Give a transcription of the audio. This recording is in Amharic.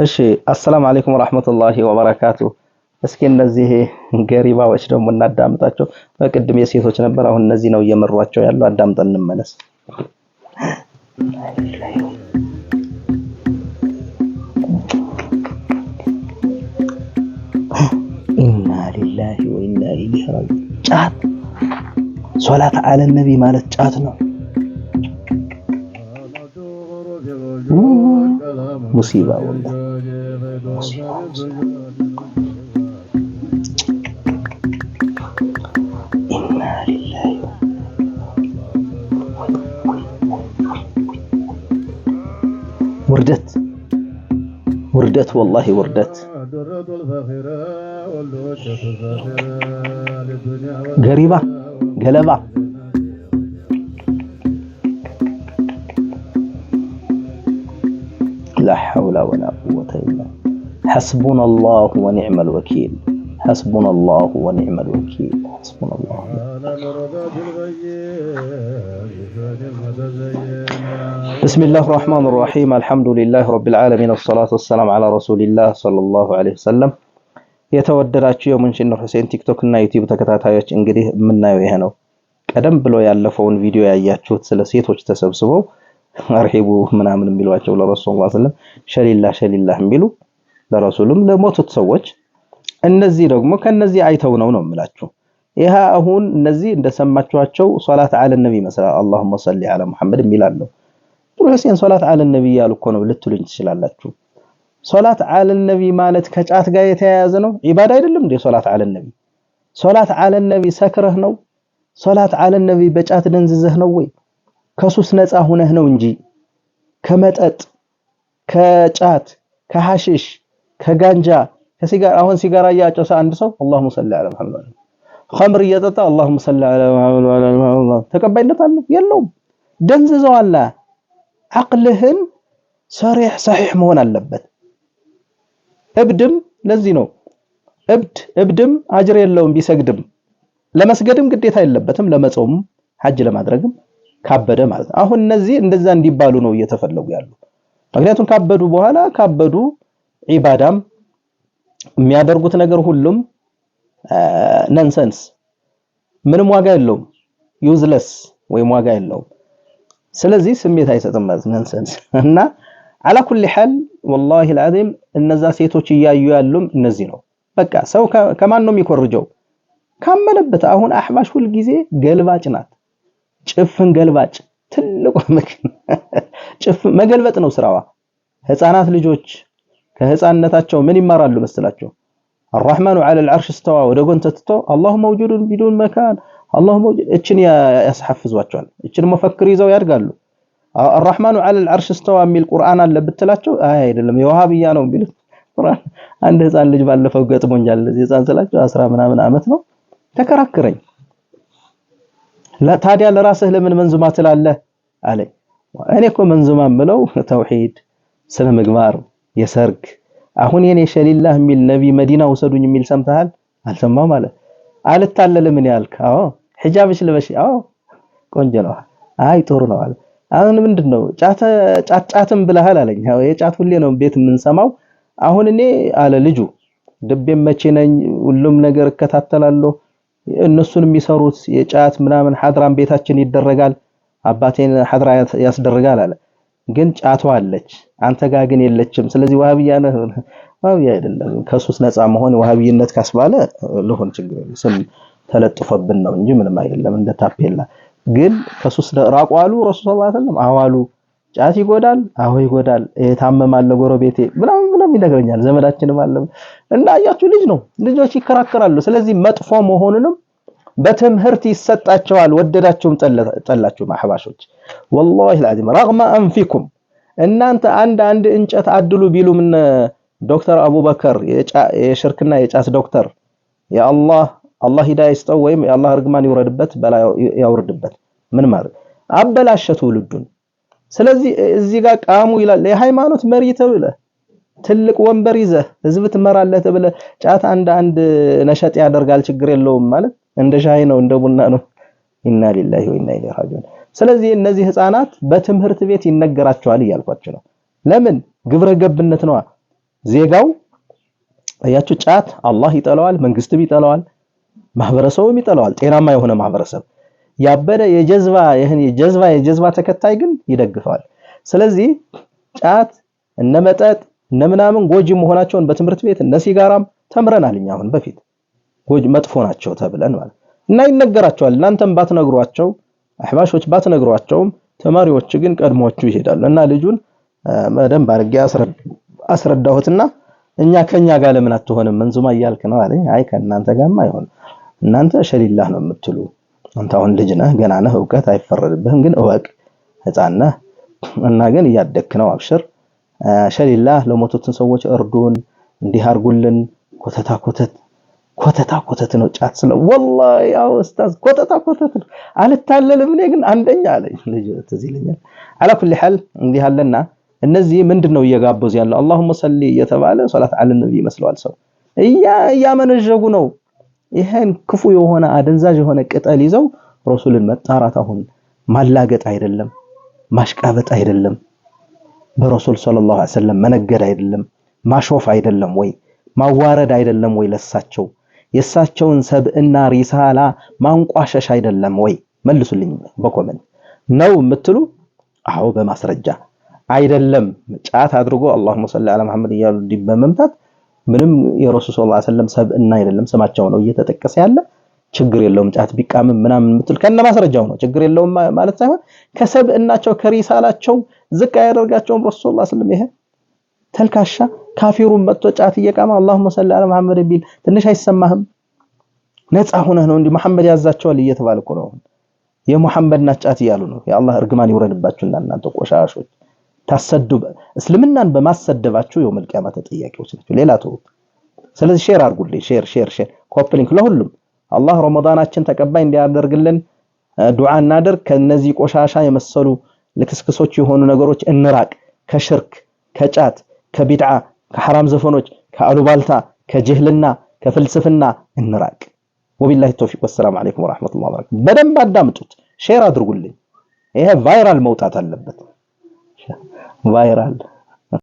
እሺ አሰላሙ አለይኩም ወራህመቱላሂ ወበረካቱ። እስኪ እነዚህ ገሪባዎች ደግሞ እናዳምጣቸው። በቅድም የሴቶች ነበር፣ አሁን እነዚህ ነው እየመሯቸው ያለው። አዳምጠን እንመለስ። ኢና ሊላሂ ወኢና ኢለይሂ ራጂዑን። ጫት ሶላት አለ ነቢ ማለት ጫት ነው። ሙሲባ ወላሂ ኢና ሊላሂ ውርደት ወላሂ ውርደት። ገሪባ ገለባ لا حول ولا قوة إلا حسبنا الله ونعم الوكيل حسبنا الله ونعم الوكيل حسبنا الله. بسم الله الرحمن الرحيم الحمد لله رب العالمين والصلاة والسلام على رسول الله صلى الله عليه وسلم. የተወደዳችሁ የሙንሽን ሁሴን ቲክቶክ እና ዩቲዩብ ተከታታዮች እንግዲህ የምናየው ይሄ ነው። ቀደም ብሎ ያለፈውን ቪዲዮ ያያችሁት ስለ ሴቶች ተሰብስበው አርሂቡ ምናምን የሚሏቸው ለረሱላህ ሰለላሁ ዐለይሂ ወሰለም ሸሊላህ የሚሉ ለረሱልም ለሞቱት ሰዎች እነዚህ ደግሞ ከነዚህ አይተው ነው የምላችሁ። ይሄ አሁን እነዚህ እንደሰማችኋቸው ሶላት አለ ነቢ መስላ አላሁመ ሰሊ ዐላ ሙሐመድ የሚላለው ጥሩ ሁሴን ሶላት አለ ነቢ ያሉ እኮ ነው ልትሉኝ ትችላላችሁ። ሶላት አለ ነቢ ማለት ከጫት ጋር የተያያዘ ነው? ኢባዳ አይደለም እንዴ ሶላት አለ ነቢ? ሶላት አለ ነቢ ሰክረህ ነው? ሶላት አለ ነቢ በጫት ደንዝዘህ ነው ወይ? ከሱስ ነፃ ሆነህ ነው እንጂ ከመጠጥ ከጫት ከሐሽሽ ከጋንጃ ከሲጋራ አሁን ሲጋራ ያጨሰ አንድ ሰው አላሁመ ሰሊ ዐላ ሙሐመድ ኸምር እየጠጣ አላሁመ ሰሊ ዐላ ሙሐመድ ተቀባይነት አለው የለውም? ደንዝዘዋል። አቅልህን ሰሪህ ሰሂህ መሆን አለበት። እብድም ለዚህ ነው እብድም አጅር የለውም ቢሰግድም ለመስገድም ግዴታ የለበትም ለመጾም ሐጅ ለማድረግም ካበደ ማለት ነው። አሁን እነዚህ እንደዛ እንዲባሉ ነው እየተፈለጉ ያሉ። ምክንያቱም ካበዱ በኋላ ካበዱ ዒባዳም የሚያደርጉት ነገር ሁሉም ነንሰንስ ምንም ዋጋ የለውም ዩዝለስ ወይም ዋጋ የለውም። ስለዚህ ስሜት አይሰጥም ማለት ነንሰንስ እና አላ ኩሊ ሐል ወላሂ العظيم እነዛ ሴቶች እያዩ ያሉም እነዚህ ነው። በቃ ሰው ከማን ነው የሚኮርጀው? ካመነበት። አሁን አህባሽ ሁሉ ጊዜ ገልባጭ ናት። ጭፍን ገልባጭ ትልቁ ጭፍን መገልበጥ ነው ስራዋ። ህፃናት ልጆች ከህፃንነታቸው ምን ይማራሉ መስላችሁ? الرحمن على العرش استوى ወደ ጎን ተትቶ الله موجود بدون مكان الله موجود እችን ያስሐፍዟቸዋል። እችን መፈክር ይዘው ያድጋሉ። الرحمن على العرش استوى የሚል ቁርአን አለ ብትላቸው አይደለም የዋሃብያ ነው ቢሉት ቁርአን። አንድ ህፃን ልጅ ባለፈው ገጥሞኛል። ህፃን ስላቸው 10 ምናምን አመት ነው ተከራከረኝ። ታዲያ ለራስህ ለምን መንዙማ ትላለህ አለኝ። እኔ እኮ መንዙማ ምለው ተውሂድ ስለ ምግባር የሰርግ አሁን የኔ ሸሊላህ የሚል ነቢ መዲና ወሰዱኝ የሚል ሰምተሃል? አልሰማው ማለት አልታለልም ምን ያልክ? አዎ ሒጃብሽ ልበሽ? አዎ ቆንጆ ነው። አይ ጥሩ ነው አለ። አሁን ምንድነው ጫትም ብለሃል አለኝ። ያው የጫት ሁሌ ነው ቤት የምንሰማው። አሁን እኔ አለ ልጁ ድቤም መቼ ነኝ ሁሉም ነገር እከታተላለሁ። እነሱን የሚሰሩት የጫት ምናምን ሐድራም ቤታችን ይደረጋል። አባቴን ሐድራ ያስደርጋል አለ። ግን ጫቷ አለች አንተ ጋር ግን የለችም። ስለዚህ ዋሃብያ ነህ። ዋሃብያ አይደለም። ከሱስ ነፃ መሆን ዋሃብይነት ካስባለ ለሆን ችግር የለም። ስም ተለጥፎብን ነው እንጂ ምንም አይደለም። እንደ ታፔላ ግን ከሱስ ራቁ አሉ ረሱል ሰለላሁ ዐለይሂ ወሰለም። አዋሉ ጫት ይጎዳል። አዎ ይጎዳል። የታመማል ጎረቤቴ ምናምን ይነግረኛል። ዘመዳችንም አለ እና አያችሁ ልጅ ነው ልጆች ይከራከራሉ። ስለዚህ መጥፎ መሆኑንም በትምህርት ይሰጣቸዋል። ወደዳችሁም ጠላችሁም አህባሾች والله العظيم رغم انفكم እናንተ አንድ እንጨት አድሉ ቢሉ ምን ዶክተር አቡበከር የሽርክና የጫት ዶክተር አላህ ሂዳያ ይስጠው ወይም የአላህ ርግማን ይወረድበት በላ ያወርድበት ምን ማለት አበላሸቱ ልዱን። ስለዚህ እዚህ ጋር ቃሙ ይላል የሃይማኖት መሪ ተብለ ትልቅ ወንበር ይዘህ ህዝብ ትመራለህ ተብለ ጫት አንድ ነሸጥ ያደርጋል ችግር የለውም ማለት እንደ ሻይ ነው እንደ ቡና ነው። ኢና ሊላሂ ወኢና ኢለይሂ ራጂዑን። ስለዚህ እነዚህ ህፃናት በትምህርት ቤት ይነገራቸዋል እያልኳቸው ነው። ለምን ግብረ ገብነት ነው። ዜጋው አያችሁ ጫት አላህ ይጠላዋል፣ መንግስትም ይጠላዋል፣ ማህበረሰቡም ይጠላዋል። ጤናማ የሆነ ማህበረሰብ ያበደ የጀዝባ ተከታይ ግን ይደግፈዋል። ስለዚህ ጫት እነመጠጥ እነምናምን ጎጂ መሆናቸውን በትምህርት ቤት እነ ሲጋራም ተምረናል። እኛ አሁን በፊት ጎጂ መጥፎ ናቸው ተብለን ማለት እና ይነገራቸዋል። እናንተም ባትነግሯቸው አህባሾች ባትነግሯቸውም ተማሪዎች ግን ቀድሞቹ ይሄዳሉ እና ልጁን በደንብ አድርጌ አስረዳሁትና ከኛ ጋር ለምን አትሆንም መንዙማ እያልክ ነው አለኝ። አይ ከእናንተ ጋርማ አይሆን እናንተ ሸሊላህ ነው የምትሉ አንተ አሁን ልጅ ነህ ገና ነህ እውቀት አይፈረድብህም ግን እወቅ ህፃን ነህ እና ግን እያደግክ ነው አብሽር ሸሊላህ ለሞቱትን ሰዎች እርዱን እንዲህ አርጉልን ኮተታ ነው ጫት ስለ ወላሂ ያው ኡስታዝ ኮተታ ነው አልታለልም እኔ ግን አንደኛ አለኝ ልጅ ትዝ ይለኛል። على كل حال እንዲህ አለና እነዚህ ምንድነው እየጋበዙ ያለው اللهم صل እየተባለ ሶላት አለ ነብይ መስሏል ሰው እያመነጀጉ ነው። ይሄን ክፉ የሆነ አደንዛዥ የሆነ ቅጠል ይዘው ረሱልን መጣራት አሁን ማላገጥ አይደለም ማሽቃበጥ አይደለም በረሱል ሰለላሁ ዐለይሂ ወሰለም መነገድ አይደለም ማሾፍ አይደለም ወይ ማዋረድ አይደለም ወይ ለሳቸው የሳቸውን ሰብእና ሪሳላ ማንቋሸሽ አይደለም ወይ መልሱልኝ በኮሜንት ነው የምትሉ አው በማስረጃ አይደለም ጫት አድርጎ اللهم صل على محمد እያሉ ዲበመምታት ምንም የረሱል ሰለላሁ ዐለይሂ ወሰለም ሰብእና አይደለም ስማቸው ነው እየተጠቀሰ ያለ ችግር የለውም ጫት ቢቃም ምናምን የምትል ከነ ማስረጃው ነው ችግር የለውም ማለት ሳይሆን ከሰብእናቸው ከሪሳላቸው ዝቅ ያደርጋቸውም ረሱል ሰለላሁ ዐለይሂ ወሰለም ይሄ ተልካሻ ካፊሩን መጥቶ ጫት እየቃማ اللهم صل على محمد ቢል ትንሽ አይሰማህም? ነፃ ሆነህ ነው እንዴ መሐመድ ያዛቸዋል እየተባለ እኮ ነው የሙሐመድ ናጫት እያሉ ነው። የአላህ እርግማን ይውረድባችሁና እናንተ ቆሻሾች ታሰደቡ እስልምናን በማሰደባችሁ የውመል ቂያማ ተጠያቂዎች ናችሁ። ሌላ ተውት። ስለዚህ ሼር አድርጉልኝ ሼር ኮፕሊንግ ለሁሉም አላህ ረመዳናችን ተቀባይ እንዲያደርግልን ዱዓ እናድርግ። ከነዚህ ቆሻሻ የመሰሉ ለክስክሶች የሆኑ ነገሮች እንራቅ። ከሽርክ ከጫት ከቢድዓ ከሐራም ዘፈኖች ከአሉባልታ ከጅህልና ከፍልስፍና እንራቅ። ወቢላሂ ተውፊቅ ወሰላሙ አለይኩም ወራህመቱላሂ ወበረካቱ። በደንብ አዳምጡት ሼር አድርጉልኝ። ይሄ ቫይራል መውጣት አለበት ቫይራል